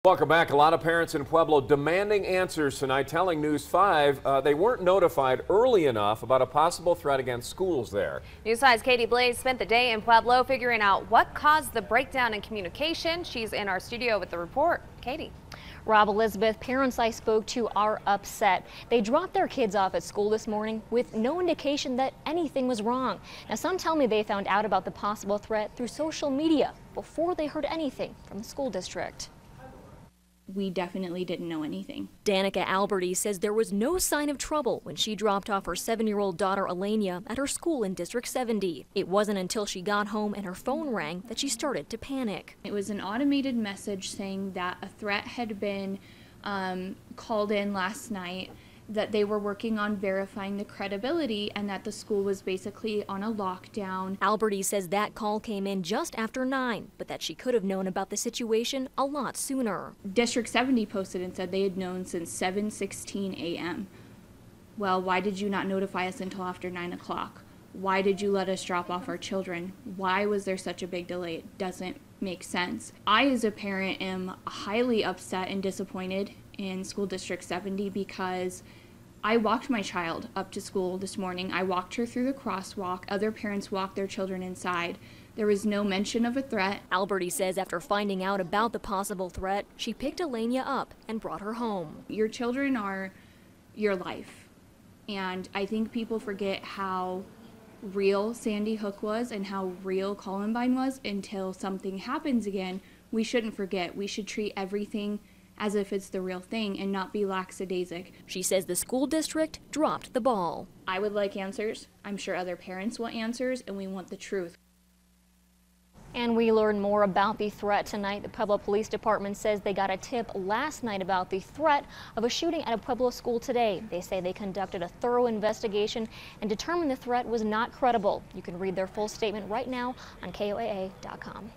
Welcome back. A lot of parents in Pueblo demanding answers tonight, telling News 5 they weren't notified early enough about a possible threat against schools there. News 5's Katie Blaze spent the day in Pueblo figuring out what caused the breakdown in communication. She's in our studio with the report. Katie. Rob, Elizabeth, parents I spoke to are upset. They dropped their kids off at school this morning with no indication that anything was wrong. Now, some tell me they found out about the possible threat through social media before they heard anything from the school district. We definitely didn't know anything. Danica Alberti says there was no sign of trouble when she dropped off her 7-year-old daughter Elenia at her school in District 70. It wasn't until she got home and her phone rang that she started to panic. It was an automated message saying that a threat had been called in last night, that they were working on verifying the credibility, and that the school was basically on a lockdown. Alberti says that call came in just after 9, but that she could have known about the situation a lot sooner. District 70 posted and said they had known since 7:16 a.m. Well, why did you not notify us until after 9 o'clock? Why did you let us drop off our children? Why was there such a big delay? It doesn't make sense. I, as a parent, am highly upset and disappointed in School District 70 because I walked my child up to school this morning. I walked her through the crosswalk. Other parents walked their children inside. There was no mention of a threat. Alberti says after finding out about the possible threat, she picked Elenia up and brought her home. Your children are your life. And I think people forget how real Sandy Hook was and how real Columbine was until something happens again. We shouldn't forget. We should treat everything as if it's the real thing and not be lackadaisic. She says the school district dropped the ball. I would like answers. I'm sure other parents want answers, and we want the truth. And we learn more about the threat tonight. The Pueblo Police Department says they got a tip last night about the threat of a shooting at a Pueblo school today. They say they conducted a thorough investigation and determined the threat was not credible. You can read their full statement right now on KOAA.com.